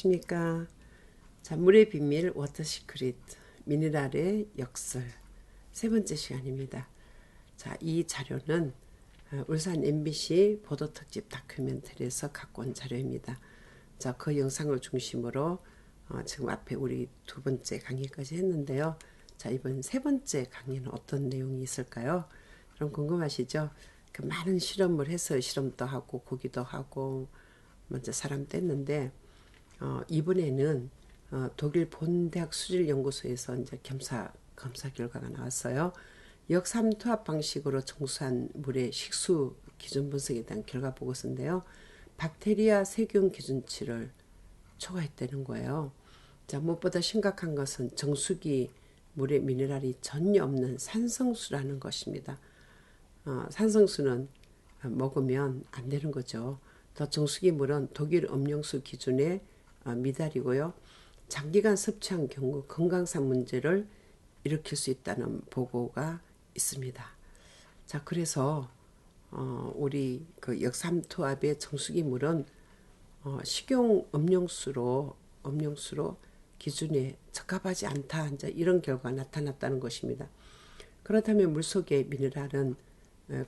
안녕하십니까. 자, 물의 비밀 워터시크릿 미네랄의 역설 세 번째 시간입니다. 자, 이 자료는 울산 MBC 보도특집 다큐멘터리에서 갖고 온 자료입니다. 자, 그 영상을 중심으로 지금 앞에 우리 두 번째 강의까지 했는데요. 자, 이번 세 번째 강의는 어떤 내용이 있을까요? 그럼 궁금하시죠? 그 많은 실험을 해서 실험도 하고 고기도 하고 먼저 사람도 했는데 이번에는 독일 본대학 수질연구소에서 이제 검사 결과가 나왔어요. 역삼투압 방식으로 정수한 물의 식수 기준 분석에 대한 결과 보고서인데요. 박테리아 세균 기준치를 초과했다는 거예요. 자, 무엇보다 심각한 것은 정수기 물에 미네랄이 전혀 없는 산성수라는 것입니다. 산성수는 먹으면 안 되는 거죠. 더 정수기 물은 독일 음용수 기준에 미달이고요. 장기간 섭취한 경우 건강상 문제를 일으킬 수 있다는 보고가 있습니다. 자, 그래서 우리 그 역삼투압의 정수기 물은 식용 음용수로 기준에 적합하지 않다. 이제 이런 결과가 나타났다는 것입니다. 그렇다면 물속의 미네랄은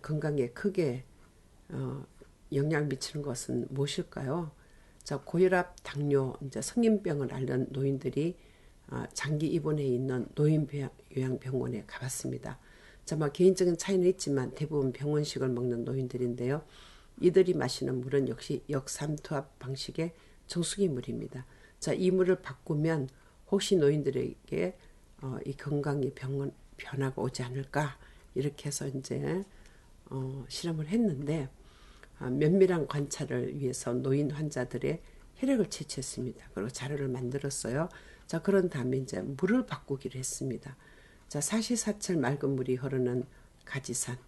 건강에 크게 영향을 미치는 것은 무엇일까요? 자, 고혈압, 당뇨, 이제 성인병을 앓는 노인들이 장기 입원해 있는 노인요양병원에 가봤습니다. 자, 개인적인 차이는 있지만 대부분 병원식을 먹는 노인들인데요. 이들이 마시는 물은 역시 역삼투압 방식의 정수기 물입니다. 자, 이 물을 바꾸면 혹시 노인들에게 이 건강의 변화가 오지 않을까 이렇게 해서 이제 실험을 했는데 면밀한 관찰을 위해서 노인 환자들의 혈액을 채취했습니다. 그리고 자료를 만들었어요. 자, 그런 다음에 이제 물을 바꾸기로 했습니다. 자, 사시사철 맑은 물이 흐르는 가지산,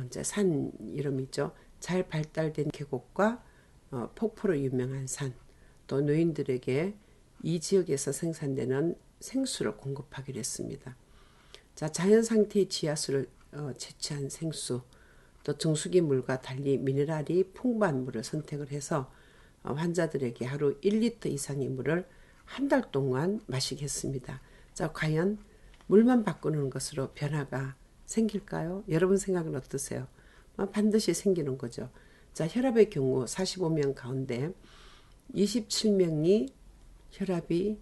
이제 산 이름이죠. 잘 발달된 계곡과 폭포로 유명한 산, 또 노인들에게 이 지역에서 생산되는 생수를 공급하기로 했습니다. 자, 자연 상태의 지하수를 채취한 생수, 또 정수기 물과 달리 미네랄이 풍부한 물을 선택을 해서 환자들에게 하루 1리터 이상의 물을 한 달 동안 마시게 했습니다. 자, 과연 물만 바꾸는 것으로 변화가 생길까요? 여러분 생각은 어떠세요? 반드시 생기는 거죠. 자, 혈압의 경우 45명 가운데 27명이 혈압이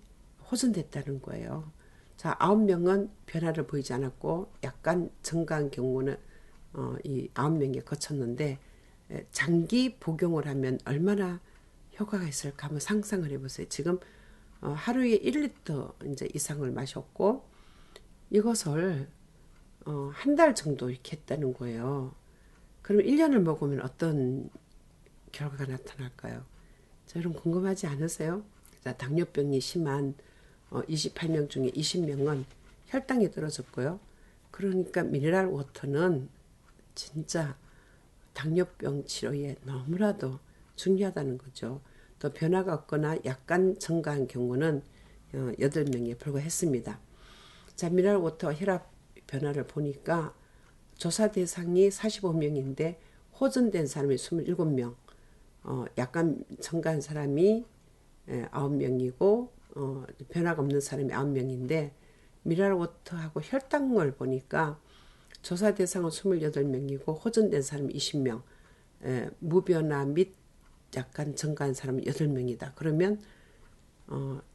호전됐다는 거예요. 자, 9명은 변화를 보이지 않았고 약간 증가한 경우는 이 9명이 거쳤는데 장기 복용을 하면 얼마나 효과가 있을까 한번 상상을 해보세요. 지금 하루에 1리터 이제 이상을 마셨고 이것을 한 달 정도 이렇게 했다는 거예요. 그럼 1년을 먹으면 어떤 결과가 나타날까요? 자, 여러분 궁금하지 않으세요? 자, 당뇨병이 심한 28명 중에 20명은 혈당이 떨어졌고요. 그러니까 미네랄 워터는 진짜 당뇨병 치료에 너무나도 중요하다는 거죠. 또 변화가 없거나 약간 증가한 경우는 8명에 불과했습니다. 자, 미네랄 워터 혈압 변화를 보니까 조사 대상이 45명인데 호전된 사람이 27명, 약간 증가한 사람이 9명이고 변화가 없는 사람이 9명인데 미네랄 워터하고 혈당을 보니까 조사 대상은 28명이고 호전된 사람이 20명, 무변화 및 약간 증가한 사람은 8명이다. 그러면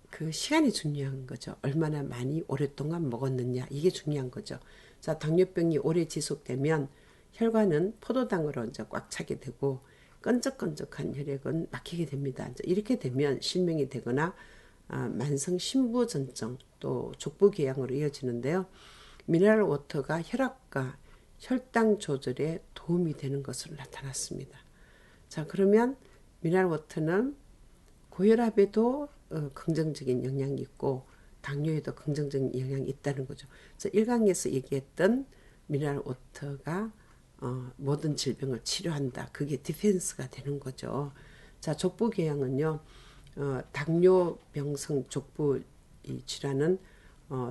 그 시간이 중요한 거죠. 얼마나 많이 오랫동안 먹었느냐 이게 중요한 거죠. 자, 당뇨병이 오래 지속되면 혈관은 포도당으로 이제 꽉 차게 되고 끈적끈적한 혈액은 막히게 됩니다. 이제 이렇게 되면 실명이 되거나 만성 심부전증 또 족부궤양으로 이어지는데요. 미네랄 워터가 혈압과 혈당 조절에 도움이 되는 것으로 나타났습니다. 자, 그러면 미네랄 워터는 고혈압에도 긍정적인 영향이 있고 당뇨에도 긍정적인 영향이 있다는 거죠. 그래서 1강에서 얘기했던 미네랄 워터가 모든 질병을 치료한다. 그게 디펜스가 되는 거죠. 자, 족부궤양은요. 당뇨병성 족부 이 질환은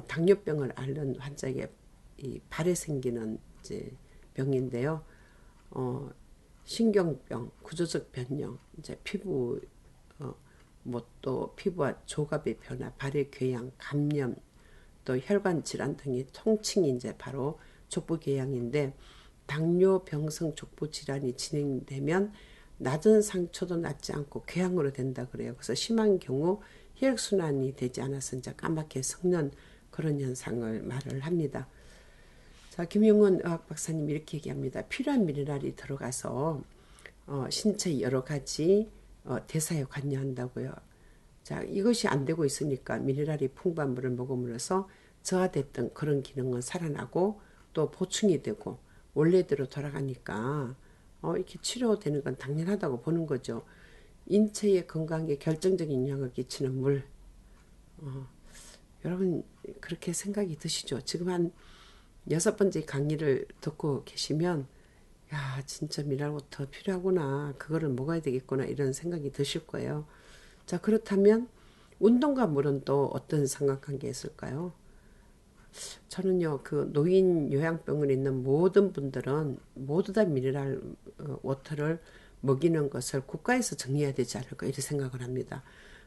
당뇨병을 앓는 환자에게 이 발에 생기는 이제 병인데요. 신경병, 구조적 변형, 이제 피부 뭐 또 피부와 조갑의 변화, 발의 궤양, 감염, 또 혈관 질환 등이 통칭이 이제 바로 족부궤양인데, 당뇨병성 족부 질환이 진행되면 낮은 상처도 낫지 않고 궤양으로 된다 그래요. 그래서 심한 경우 혈액순환이 되지 않아서 이제 까맣게 섞는 그런 현상을 말을 합니다. 자, 김용원 의학 박사님 이렇게 얘기합니다. 필요한 미네랄이 들어가서 신체 여러 가지 대사에 관여한다고요. 자, 이것이 안 되고 있으니까 미네랄이 풍부한 물을 먹음으로써 저하됐던 그런 기능은 살아나고 또 보충이 되고 원래대로 돌아가니까 이렇게 치료되는 건 당연하다고 보는 거죠. 인체의 건강에 결정적인 영향을 끼치는 물. 여러분 그렇게 생각이 드시죠? 지금 한 6번째 강의를 듣고 계시면 야 진짜 미네랄워터 필요하구나. 그거를 먹어야 되겠구나. 이런 생각이 드실 거예요. 자, 그렇다면 운동과 물은 또 어떤 상관관계가 있을까요? 저는요, 그 노인 요양병원에 있는 모든 분들은 모두 다 미네랄 워터를 먹이는 것을 국가에서 정해야 되지 않을까 이렇게 생각을 합니다.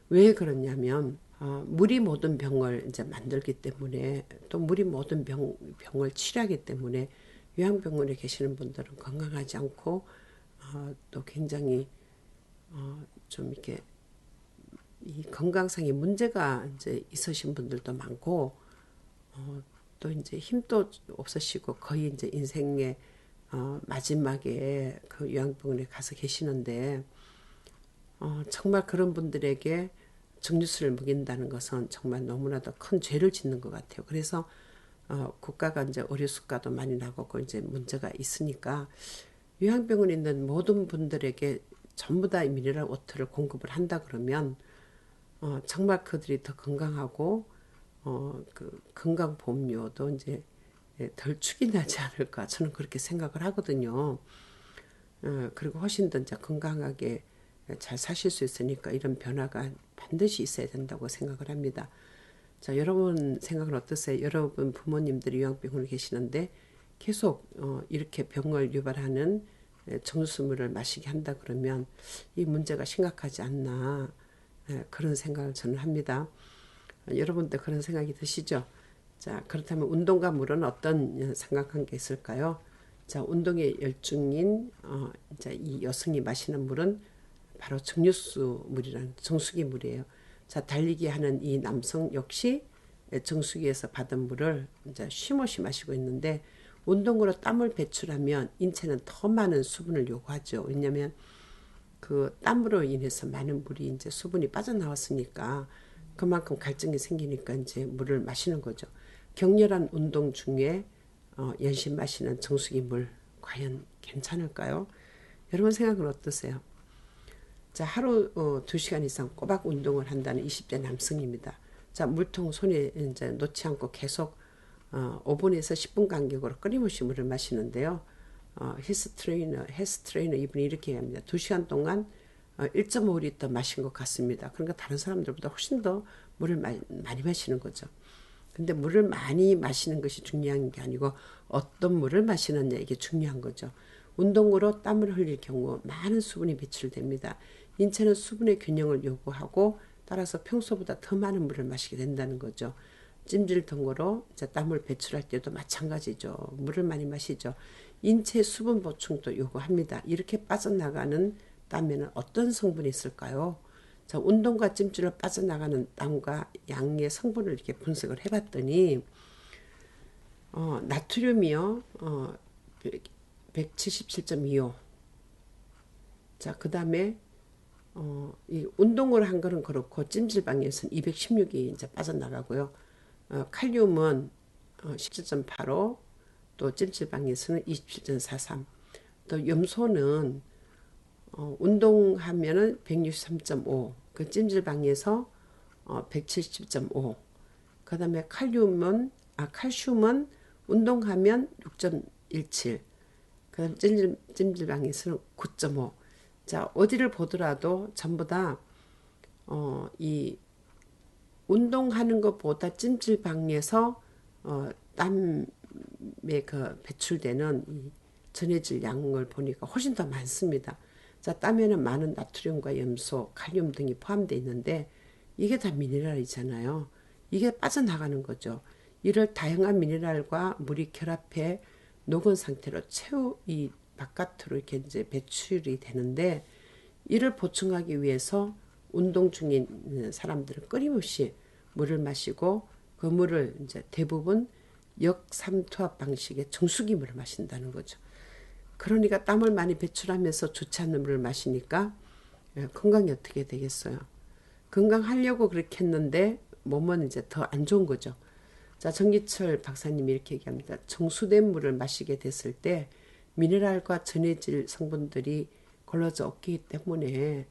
왜 그러냐면 물이 모든 병을 이제 만들기 때문에, 또 물이 모든 병을 치료하기 때문에 요양병원에 계시는 분들은 건강하지 않고 또 굉장히 좀 이렇게 이 건강상의 문제가 이제 있으신 분들도 많고, 또 이제 힘도 없으시고 거의 이제 인생의 마지막에 그 요양병원에 가서 계시는데, 정말 그런 분들에게 정류수를 먹인다는 것은 정말 너무나도 큰 죄를 짓는 것 같아요. 그래서 국가가 이제 의료 수가도 많이 나가고 이제 문제가 있으니까 요양병원에 있는 모든 분들에게 전부 다 미네랄 워터를 공급을 한다 그러면 정말 그들이 더 건강하고 그 건강보험료도 이제 덜 축이 나지 않을까 저는 그렇게 생각을 하거든요. 그리고 훨씬 더 이제 건강하게 잘 사실 수 있으니까 이런 변화가 반드시 있어야 된다고 생각을 합니다. 자, 여러분 생각은 어떠세요? 여러분 부모님들이 요양병원에 계시는데 계속 이렇게 병을 유발하는 정수물을 마시게 한다 그러면 이 문제가 심각하지 않나 그런 생각을 저는 합니다. 여러분도 그런 생각이 드시죠? 자, 그렇다면 운동과 물은 어떤 상관관계가 있을까요? 자, 운동의 열중인 이제 이 여성이 마시는 물은 바로 정류수 물이라는 정수기 물이에요. 자, 달리기 하는 이 남성 역시 정수기에서 받은 물을 이제 쉼없이 마시고 있는데, 운동으로 땀을 배출하면 인체는 더 많은 수분을 요구하죠. 왜냐하면 그 땀으로 인해서 많은 물이 이제 수분이 빠져나왔으니까 그만큼 갈증이 생기니까 이제 물을 마시는 거죠. 격렬한 운동 중에 연신 마시는 정수기 물 과연 괜찮을까요? 여러분 생각은 어떠세요? 자, 하루 2시간 이상 꼬박 운동을 한다는 20대 남성입니다. 자, 물통 손에 이제 놓지 않고 계속 5분에서 10분 간격으로 끊임없이 물을 마시는데요. 헬스 트레이너 이분이 이렇게 얘기합니다. 2시간 동안 1.5리터 마신 것 같습니다. 그러니까 다른 사람들보다 훨씬 더 물을 많이 마시는 거죠. 근데 물을 많이 마시는 것이 중요한 게 아니고 어떤 물을 마시느냐 이게 중요한 거죠. 운동으로 땀을 흘릴 경우 많은 수분이 배출됩니다. 인체는 수분의 균형을 요구하고 따라서 평소보다 더 많은 물을 마시게 된다는 거죠. 찜질 등으로 이제 땀을 배출할 때도 마찬가지죠. 물을 많이 마시죠. 인체 수분 보충도 요구합니다. 이렇게 빠져나가는 땀에는 어떤 성분이 있을까요? 자, 운동과 찜질로 빠져나가는 땀과 양의 성분을 이렇게 분석을 해봤더니 나트륨이요 177.25. 자, 그 다음에 이 운동을 한 거는 그렇고 찜질방에서는 216이 이제 빠져나가고요. 칼륨은 17.85, 또 찜질방에서는 27.43. 또 염소는 운동하면은 163.5, 그 찜질방에서 170.5. 그 다음에 칼슘은 운동하면 6.17. 그 다음 찜질방에서는 9.5. 자, 어디를 보더라도 전부 다 이 운동하는 것보다 찜질방에서 땀에 그 배출되는 이 전해질 양을 보니까 훨씬 더 많습니다. 자, 땀에는 많은 나트륨과 염소, 칼륨 등이 포함되어 있는데 이게 다 미네랄이잖아요. 이게 빠져나가는 거죠. 이를 다양한 미네랄과 물이 결합해 녹은 상태로 최후 이 바깥으로 이렇게 이제 배출이 되는데, 이를 보충하기 위해서 운동 중인 사람들은 끊임없이 물을 마시고 그 물을 이제 대부분 역삼투압 방식의 정수기 물을 마신다는 거죠. 그러니까 땀을 많이 배출하면서 좋지 않는 물을 마시니까 건강이 어떻게 되겠어요? 건강하려고 그렇게 했는데 몸은 이제 더 안 좋은 거죠. 자, 정기철 박사님이 이렇게 얘기합니다. 정수된 물을 마시게 됐을 때 미네랄과 전해질 성분들이 걸러져 없기 때문에,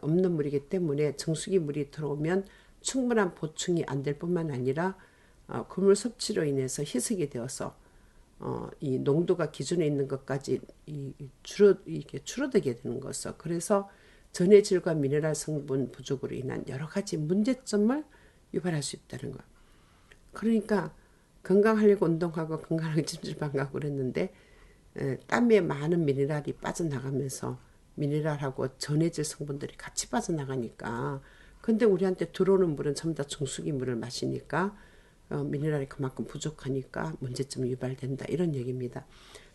없는 물이기 때문에 정수기 물이 들어오면 충분한 보충이 안 될 뿐만 아니라 그물 섭취로 인해서 희석이 되어서 이 농도가 기준에 있는 것까지 이게 줄어들게 되는 것이죠. 그래서 전해질과 미네랄 성분 부족으로 인한 여러 가지 문제점을 유발할 수 있다는 거예요. 그러니까 건강하려고 운동하고 건강하게 찜질방 가고 그랬는데 땀에 많은 미네랄이 빠져나가면서 미네랄하고 전해질 성분들이 같이 빠져나가니까, 근데 우리한테 들어오는 물은 전부 다 정수기 물을 마시니까 미네랄이 그만큼 부족하니까 문제점이 유발된다, 이런 얘기입니다.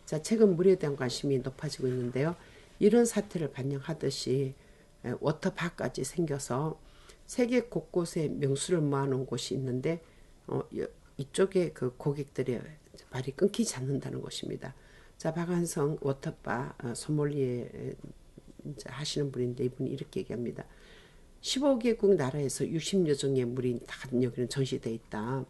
자, 최근 물에 대한 관심이 높아지고 있는데요. 이런 사태를 반영하듯이 워터파크까지 생겨서 세계 곳곳에 명수를 모아놓은 곳이 있는데 이쪽에 그 고객들의 발이 끊기지 않는다는 곳입니다. 자, 박한성 워터바 소믈리에 하시는 분인데 이분이 이렇게 얘기합니다. 15개국 나라에서 60여 종의 물이 다 여기는 전시되어 있다.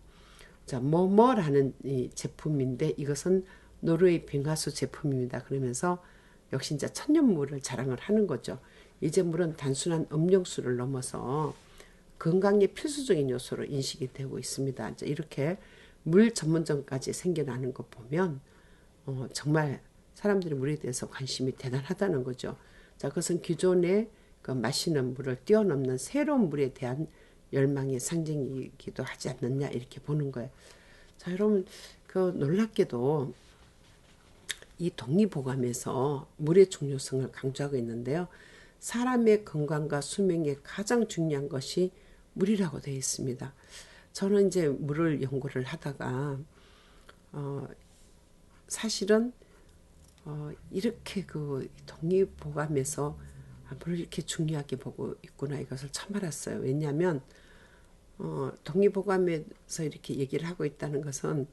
자, 뭐뭐라는 이 제품인데 이것은 노르웨이 빙하수 제품입니다. 그러면서 역시 이제 천연물을 자랑을 하는 거죠. 이제 물은 단순한 음용수를 넘어서 건강에 필수적인 요소로 인식이 되고 있습니다. 이제 이렇게 물 전문점까지 생겨나는 것 보면 정말 사람들이 물에 대해서 관심이 대단하다는 거죠. 자, 그것은 기존에 그 마시는 물을 뛰어넘는 새로운 물에 대한 열망의 상징이기도 하지 않느냐, 이렇게 보는 거예요. 자, 여러분, 그 놀랍게도 이 독립보감에서 물의 중요성을 강조하고 있는데요. 사람의 건강과 수명에 가장 중요한 것이 물이라고 되어 있습니다. 저는 이제 물을 연구를 하다가 사실은 이렇게 그 독립보감에서 물을 이렇게 중요하게 보고 있구나, 이것을 처음 알았어요. 왜냐하면 독립보감에서 이렇게 얘기를 하고 있다는 것은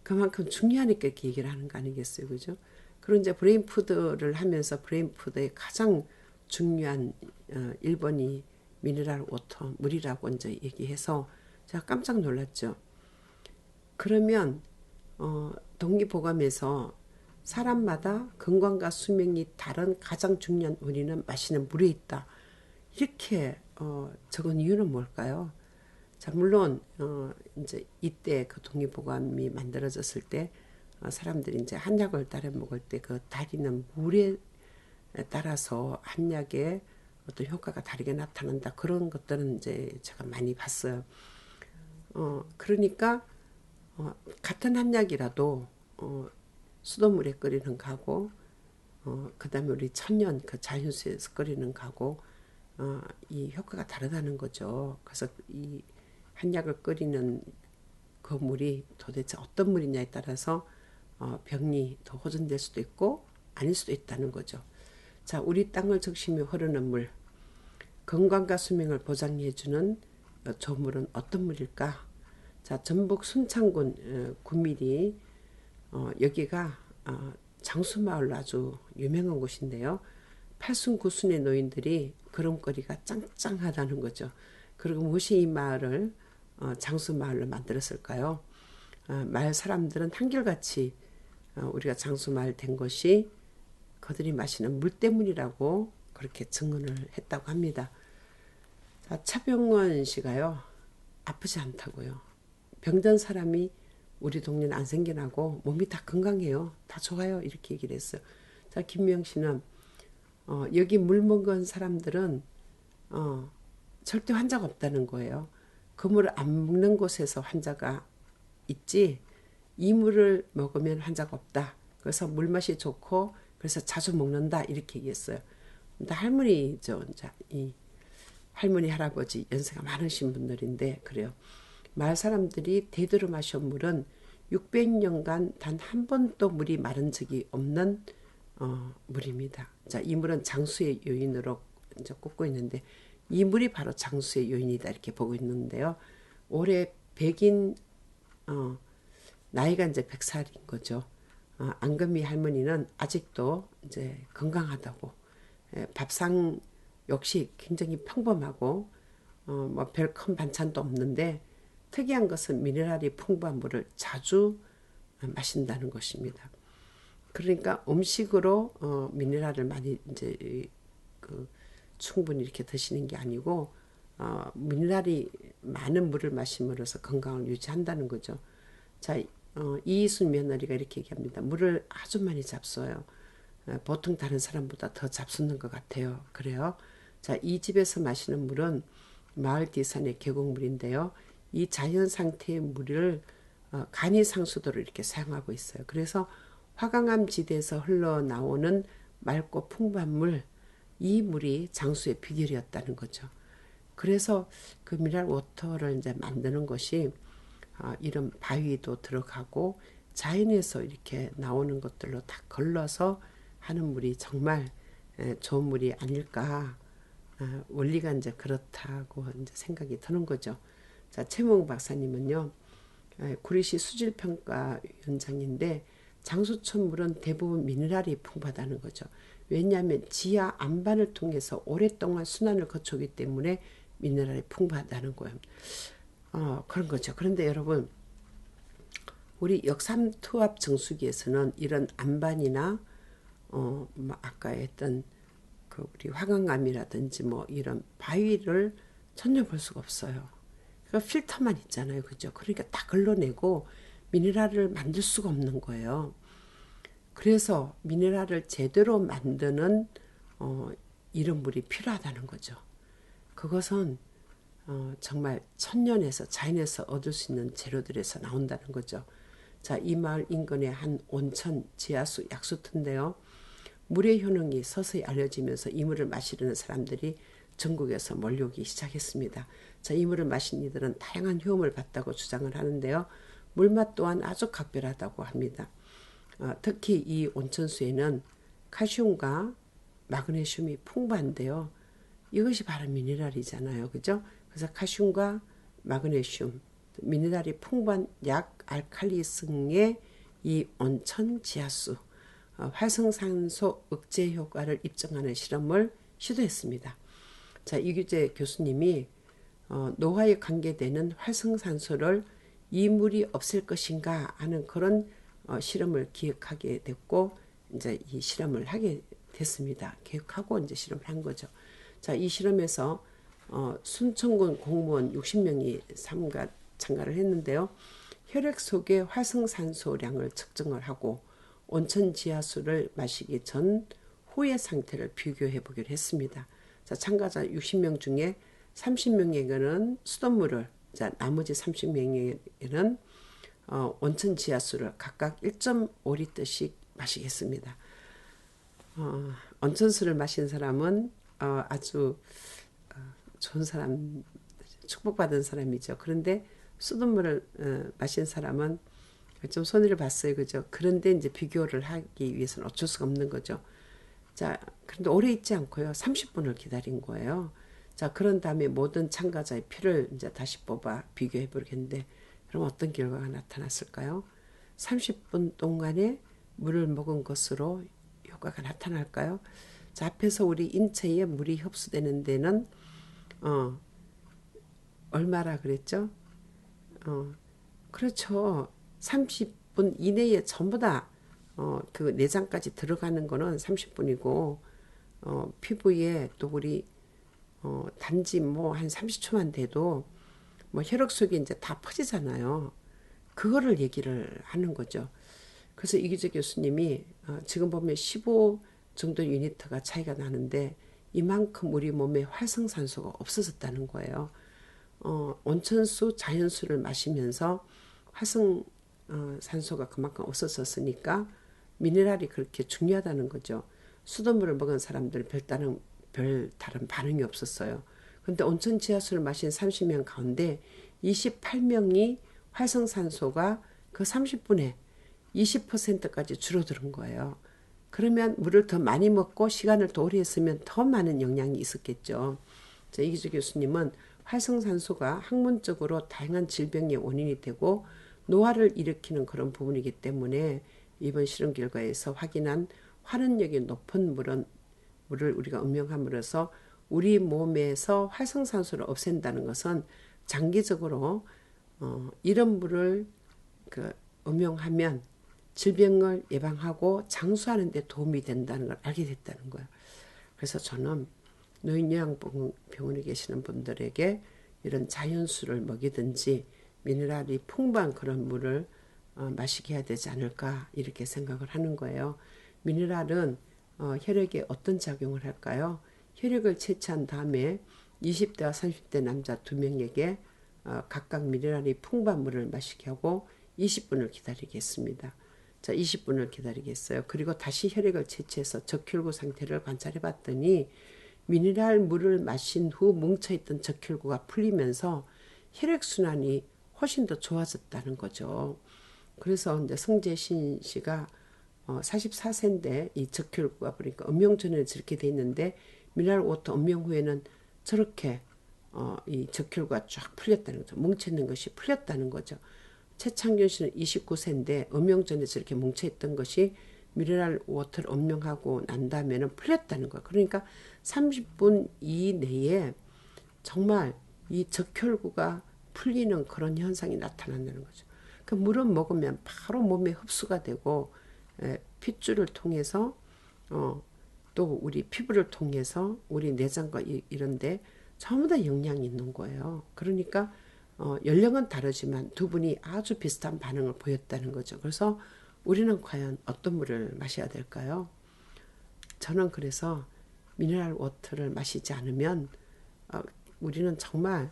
그만큼 중요하니까 이렇게 얘기를 하는 거 아니겠어요, 그죠? 그리고 이제 브레인푸드를 하면서 브레인푸드의 가장 중요한 1번이 미네랄 워터, 물이라고 이제 얘기해서 제가 깜짝 놀랐죠. 그러면 독립보감에서 사람마다 건강과 수명이 다른 가장 중요한 원인은 마시는 물에 있다, 이렇게 적은 이유는 뭘까요? 자, 물론 이제 이때 그 독립보감이 만들어졌을 때 사람들이 이제 한약을 따라 먹을 때 그 다리는 물에 따라서 한약의 어떤 효과가 다르게 나타난다, 그런 것들은 이제 제가 많이 봤어요. 그러니까 같은 한약이라도 수돗물에 끓이는 가고 그 다음에 우리 천연 그 자연수에서 끓이는 가고 이 효과가 다르다는 거죠. 그래서 이 한약을 끓이는 그 물이 도대체 어떤 물이냐에 따라서 병이 더 호전될 수도 있고 아닐 수도 있다는 거죠. 자, 우리 땅을 적시며 흐르는 물, 건강과 수명을 보장해주는 조물은 어떤 물일까? 자, 전북 순창군 구미리 여기가 장수마을로 아주 유명한 곳인데요. 팔순구순의 노인들이 걸음걸이가 짱짱하다는 거죠. 그리고 무엇이 이 마을을 장수마을로 만들었을까요? 마을 사람들은 한결같이 우리가 장수마을 된 것이 그들이 마시는 물 때문이라고 그렇게 증언을 했다고 합니다. 자, 차병원 씨가요, 아프지 않다고요. 병든 사람이 우리 동네는 안 생겨나고 몸이 다 건강해요, 다 좋아요, 이렇게 얘기를 했어요. 자, 김명 씨는 여기 물 먹은 사람들은 절대 환자가 없다는 거예요. 그 물을 안 먹는 곳에서 환자가 있지, 이 물을 먹으면 환자가 없다. 그래서 물맛이 좋고 그래서 자주 먹는다, 이렇게 얘기했어요. 근데 할머니죠. 이 할머니 할아버지 연세가 많으신 분들인데 그래요. 마을 사람들이 대대로 마셔온 물은 600년간 단 한 번도 물이 마른 적이 없는 물입니다. 자, 이 물은 장수의 요인으로 이제 꼽고 있는데 이 물이 바로 장수의 요인이다 이렇게 보고 있는데요. 올해 100인 나이가 이제 100살인 거죠. 안금미 할머니는 아직도 이제 건강하다고 밥상 역시 굉장히 평범하고 뭐 별 큰 반찬도 없는데 특이한 것은 미네랄이 풍부한 물을 자주 마신다는 것입니다. 그러니까 음식으로 미네랄을 많이 이제 충분히 이렇게 드시는 게 아니고 미네랄이 많은 물을 마심으로써 건강을 유지한다는 거죠. 자, 이순 며느리가 이렇게 얘기합니다. 물을 아주 많이 잡숴요. 보통 다른 사람보다 더 잡수는 것 같아요. 그래요. 자, 이 집에서 마시는 물은 마을 뒷산의 계곡물인데요. 이 자연 상태의 물을 간이 상수도로 이렇게 사용하고 있어요. 그래서 화강암 지대에서 흘러나오는 맑고 풍부한 물, 이 물이 장수의 비결이었다는 거죠. 그래서 그 미네랄 워터를 이제 만드는 것이 이런 바위도 들어가고 자연에서 이렇게 나오는 것들로 다 걸러서 하는 물이 정말 좋은 물이 아닐까. 원리가 이제 그렇다고 이제 생각이 드는 거죠. 자, 최몽 박사님은요, 구리시 수질평가위원장인데 장수천 물은 대부분 미네랄이 풍부하다는 거죠. 왜냐하면 지하 안반을 통해서 오랫동안 순환을 거쳤기 때문에 미네랄이 풍부하다는 거예요. 그런 거죠. 그런데 여러분, 우리 역삼투압 정수기에서는 이런 안반이나 뭐 아까 했던 그 우리 화강암이라든지 뭐 이런 바위를 전혀 볼 수가 없어요. 그러니까 필터만 있잖아요. 그죠? 그러니까 다 걸러내고 미네랄을 만들 수가 없는 거예요. 그래서 미네랄을 제대로 만드는 이런 물이 필요하다는 거죠. 그것은 정말 천년에서 자연에서 얻을 수 있는 재료들에서 나온다는 거죠. 자, 이 마을 인근의 한 온천 지하수 약수터인데요. 물의 효능이 서서히 알려지면서 이 물을 마시려는 사람들이 전국에서 몰려오기 시작했습니다. 자, 이 물을 마신 이들은 다양한 효험을 봤다고 주장을 하는데요. 물맛 또한 아주 각별하다고 합니다. 특히 이 온천수에는 칼슘과 마그네슘이 풍부한데요. 이것이 바로 미네랄이잖아요. 그죠? 그래서 칼슘과 마그네슘, 미네랄이 풍부한 약 알칼리성의 이 온천 지하수, 활성산소 억제 효과를 입증하는 실험을 시도했습니다. 자, 이규재 교수님이 노화에 관계되는 활성산소를 이 물이 없앨 것인가 하는 그런 실험을 기획하게 됐고 이제 이 실험을 하게 됐습니다. 계획하고 이제 실험을 한 거죠. 자, 이 실험에서 순천군 공무원 60명이 참가를 했는데요. 혈액 속의 활성산소량을 측정을 하고 온천 지하수를 마시기 전 후의 상태를 비교해 보기로 했습니다. 자, 참가자 60명 중에 30명에게는 수돗물을, 자, 나머지 30명에게는 온천 지하수를 각각 1.5리터씩 마시겠습니다. 온천수를 마신 사람은 아주 좋은 사람, 축복받은 사람이죠. 그런데 수돗물을 마신 사람은 좀 손해를 봤어요. 그죠? 그런데 이제 비교를 하기 위해서는 어쩔 수가 없는 거죠. 자, 그런데 오래 있지 않고요. 30분을 기다린 거예요. 자, 그런 다음에 모든 참가자의 피를 이제 다시 뽑아 비교해 보겠는데, 그럼 어떤 결과가 나타났을까요? 30분 동안에 물을 먹은 것으로 효과가 나타날까요? 자, 앞에서 우리 인체에 물이 흡수되는 데는 얼마라 그랬죠? 그렇죠. 30분 이내에 전부 다 그 내장까지 들어가는 거는 30분이고 피부에 또 우리 단지 뭐 한 30초만 돼도 뭐 혈액 속에 이제 다 퍼지잖아요. 그거를 얘기를 하는 거죠. 그래서 이규재 교수님이 지금 보면 15 정도 유니트가 차이가 나는데 이만큼 우리 몸에 활성산소가 없어졌다는 거예요. 온천수, 자연수를 마시면서 활성산소가 그만큼 없어졌으니까 미네랄이 그렇게 중요하다는 거죠. 수돗물을 먹은 사람들 별 다른 반응이 없었어요. 근데 온천 지하수를 마신 30명 가운데 28명이 활성산소가 그 30분에 20%까지 줄어드는 거예요. 그러면 물을 더 많이 먹고 시간을 더 오래 했으면 더 많은 영향이 있었겠죠. 자, 이기주 교수님은 활성산소가 학문적으로 다양한 질병의 원인이 되고 노화를 일으키는 그런 부분이기 때문에 이번 실험 결과에서 확인한 환원력이 높은 물을 우리가 음용함으로써 우리 몸에서 활성산소를 없앤다는 것은 장기적으로 이런 물을 음용하면 질병을 예방하고 장수하는 데 도움이 된다는 걸 알게 됐다는 거예요. 그래서 저는 노인요양병원에 계시는 분들에게 이런 자연수를 먹이든지 미네랄이 풍부한 그런 물을 마시게 해야 되지 않을까 이렇게 생각을 하는 거예요. 미네랄은 혈액에 어떤 작용을 할까요? 혈액을 채취한 다음에 20대와 30대 남자 2명에게 각각 미네랄이 풍부한 물을 마시게 하고 20분을 기다리겠습니다. 자, 20분을 기다리겠어요. 그리고 다시 혈액을 채취해서 적혈구 상태를 관찰해 봤더니 미네랄 물을 마신 후 뭉쳐있던 적혈구가 풀리면서 혈액순환이 훨씬 더 좋아졌다는 거죠. 그래서 이제 성재신 씨가 44세인데 이 적혈구가 보니까 음용 전에는 저렇게 돼 있는데 미네랄 워터 음용 후에는 저렇게 이 적혈구가 쫙 풀렸다는 거죠. 뭉쳐있는 것이 풀렸다는 거죠. 최창균 씨는 29세인데 음용 전에 저렇게 뭉쳐있던 것이 미네랄 워터를 음용하고 난 다음에는 풀렸다는 거예요. 그러니까 30분 이내에 정말 이 적혈구가 풀리는 그런 현상이 나타난다는 거죠. 그 물을 먹으면 바로 몸에 흡수가 되고 핏줄을 통해서 또 우리 피부를 통해서 우리 내장과 이런데 전부 다 영향이 있는 거예요. 그러니까 연령은 다르지만 두 분이 아주 비슷한 반응을 보였다는 거죠. 그래서 우리는 과연 어떤 물을 마셔야 될까요? 저는 그래서 미네랄 워터를 마시지 않으면 우리는 정말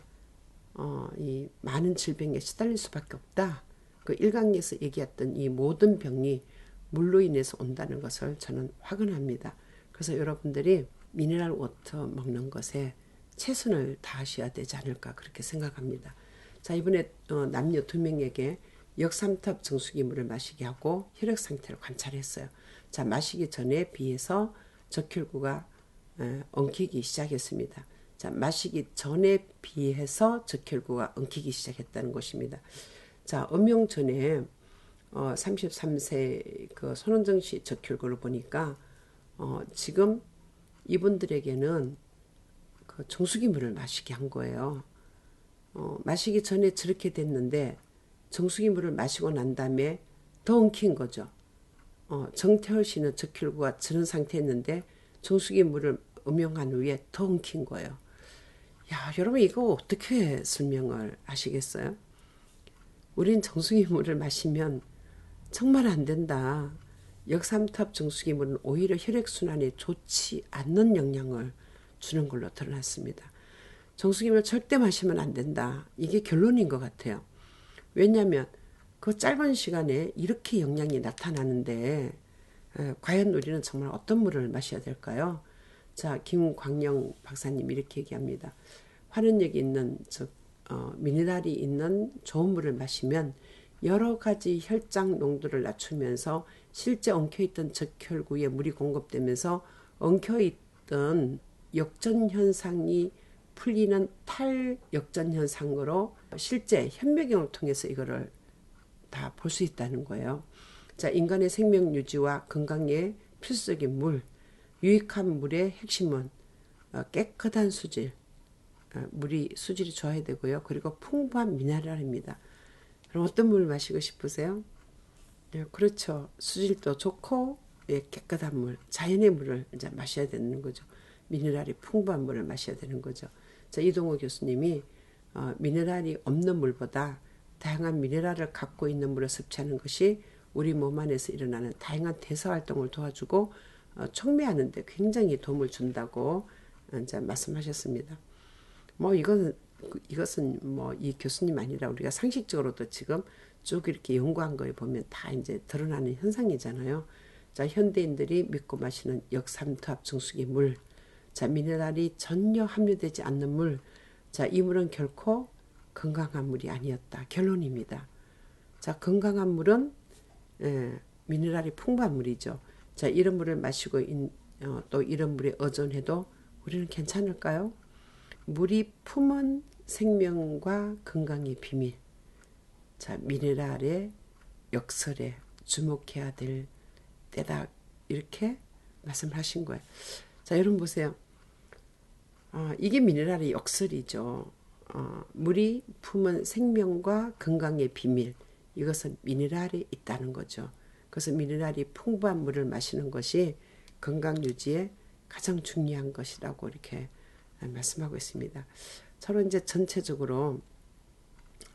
이 많은 질병에 시달릴 수밖에 없다. 그 일강에서 얘기했던 이 모든 병이 물로 인해서 온다는 것을 저는 확언합니다. 그래서 여러분들이 미네랄 워터 먹는 것에 최선을 다하셔야 되지 않을까 그렇게 생각합니다. 자, 이번에 남녀 2명에게 역삼탑 정수기 물을 마시게 하고 혈액 상태를 관찰했어요. 자, 마시기 전에 비해서 적혈구가 엉키기 시작했습니다. 자, 마시기 전에 비해서 적혈구가 엉키기 시작했다는 것입니다. 자, 음용 전에 33세 그 손원정 씨 적혈구를 보니까 지금 이분들에게는 그 정수기 물을 마시게 한 거예요. 마시기 전에 저렇게 됐는데 정수기 물을 마시고 난 다음에 더 엉킨 거죠. 정태월 씨는 적혈구가 저런 상태였는데 정수기 물을 음용한 후에 더 엉킨 거예요. 야, 여러분 이거 어떻게 설명을 하시겠어요? 우린 정수기 물을 마시면 정말 안 된다. 역삼탑 정수기 물은 오히려 혈액순환에 좋지 않는 영향을 주는 걸로 드러났습니다. 정수기 물 절대 마시면 안 된다. 이게 결론인 것 같아요. 왜냐하면 그 짧은 시간에 이렇게 영향이 나타나는데 과연 우리는 정말 어떤 물을 마셔야 될까요? 자, 김광영 박사님 이렇게 얘기합니다. 환원력이 있는 미네랄이 있는 좋은 물을 마시면 여러 가지 혈장 농도를 낮추면서 실제 엉켜있던 적혈구에 물이 공급되면서 엉켜있던 역전 현상이 풀리는 탈역전 현상으로 실제 현미경을 통해서 이거를 다 볼 수 있다는 거예요. 자, 인간의 생명 유지와 건강에 필수적인 물, 유익한 물의 핵심은 깨끗한 수질, 물이 수질이 좋아야 되고요. 그리고 풍부한 미네랄입니다. 그럼 어떤 물을 마시고 싶으세요? 네, 그렇죠. 수질도 좋고 깨끗한 물, 자연의 물을 이제 마셔야 되는 거죠. 미네랄이 풍부한 물을 마셔야 되는 거죠. 자, 이동호 교수님이 미네랄이 없는 물보다 다양한 미네랄을 갖고 있는 물을 섭취하는 것이 우리 몸 안에서 일어나는 다양한 대사 활동을 도와주고 촉매하는 데 굉장히 도움을 준다고 이제 말씀하셨습니다. 뭐 이것은 뭐 이 교수님 아니라 우리가 상식적으로도 지금 쭉 이렇게 연구한 거에 보면 다 이제 드러나는 현상이잖아요. 자, 현대인들이 믿고 마시는 역삼투압 정수기 물. 자, 미네랄이 전혀 함유되지 않는 물. 자, 이 물은 결코 건강한 물이 아니었다. 결론입니다. 자, 건강한 물은 미네랄이 풍부한 물이죠. 자, 이런 물을 마시고 또 이런 물에 의존해도 우리는 괜찮을까요? 물이 품은 생명과 건강의 비밀. 자, 미네랄의 역설에 주목해야 될 때다. 이렇게 말씀하신 거예요. 자, 여러분 보세요. 이게 미네랄의 역설이죠. 물이 품은 생명과 건강의 비밀. 이것은 미네랄이 있다는 거죠. 그래서 미네랄이 풍부한 물을 마시는 것이 건강 유지에 가장 중요한 것이라고 이렇게 말씀하고 있습니다. 저로 이제 전체적으로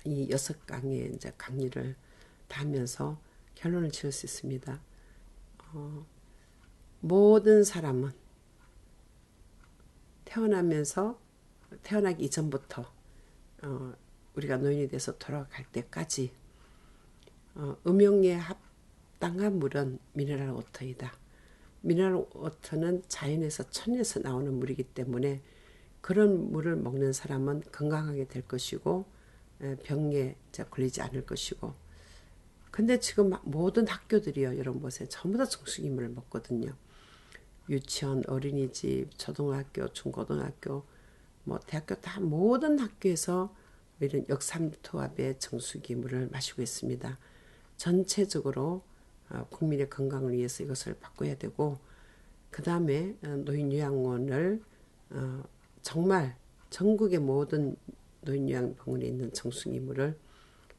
이 6강의 이제 강의를 다 하면서 결론을 지을 수 있습니다. 모든 사람은 태어나기 이전부터 우리가 노인이 돼서 돌아갈 때까지 음용에 합당한 물은 미네랄 워터이다. 미네랄 워터는 자연에서 천에서 나오는 물이기 때문에 그런 물을 먹는 사람은 건강하게 될 것이고 병에 걸리지 않을 것이고. 근데 지금 모든 학교들이요, 여러분 보세요. 전부 다 정수기 물을 먹거든요. 유치원, 어린이집, 초등학교, 중고등학교, 뭐 대학교 다 모든 학교에서 이런 역삼투압의 정수기 물을 마시고 있습니다. 전체적으로 국민의 건강을 위해서 이것을 바꿔야 되고, 그 다음에 노인요양원을 정말 전국의 모든 노인요양병원에 있는 정수기 물을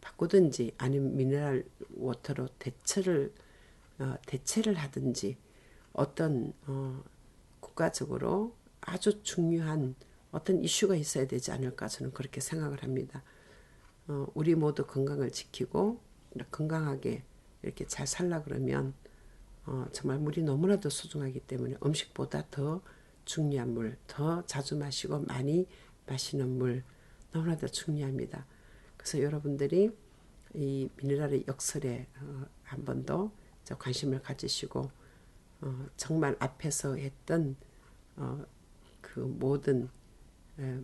바꾸든지 아니면 미네랄 워터로 대체를 하든지 어떤 국가적으로 아주 중요한 어떤 이슈가 있어야 되지 않을까 저는 그렇게 생각을 합니다. 우리 모두 건강을 지키고 건강하게 이렇게 잘 살라 그러면 정말 물이 너무나도 소중하기 때문에 음식보다 더 중요한 물, 더 자주 마시고 많이 마시는 물 너무나도 중요합니다. 그래서 여러분들이 이 미네랄의 역설에 한 번 더 관심을 가지시고 정말 앞에서 했던 그 모든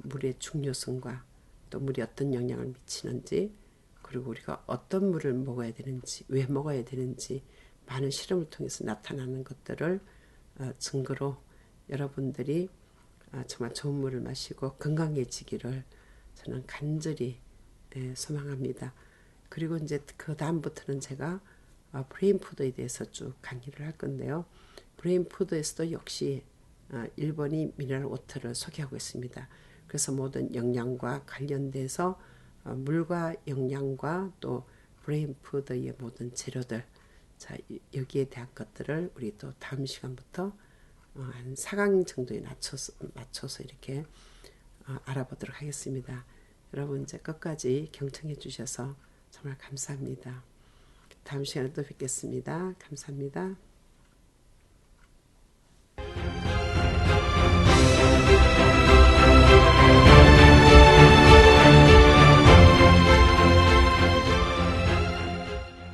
물의 중요성과 또 물이 어떤 영향을 미치는지, 그리고 우리가 어떤 물을 먹어야 되는지, 왜 먹어야 되는지 많은 실험을 통해서 나타나는 것들을 증거로 여러분들이 정말 좋은 물을 마시고 건강해지기를 저는 간절히 소망합니다. 그리고 이제 그 다음부터는 제가 브레인푸드에 대해서 쭉 강의를 할 건데요. 브레인푸드에서도 역시 1번이 미네랄 워터를 소개하고 있습니다. 그래서 모든 영양과 관련돼서 물과 영양과 또 브레인푸드의 모든 재료들, 자, 여기에 대한 것들을 우리 또 다음 시간부터 한 4강 정도에 맞춰서 이렇게 알아보도록 하겠습니다. 여러분 이제 끝까지 경청해 주셔서 정말 감사합니다. 다음 시간에 또 뵙겠습니다. 감사합니다.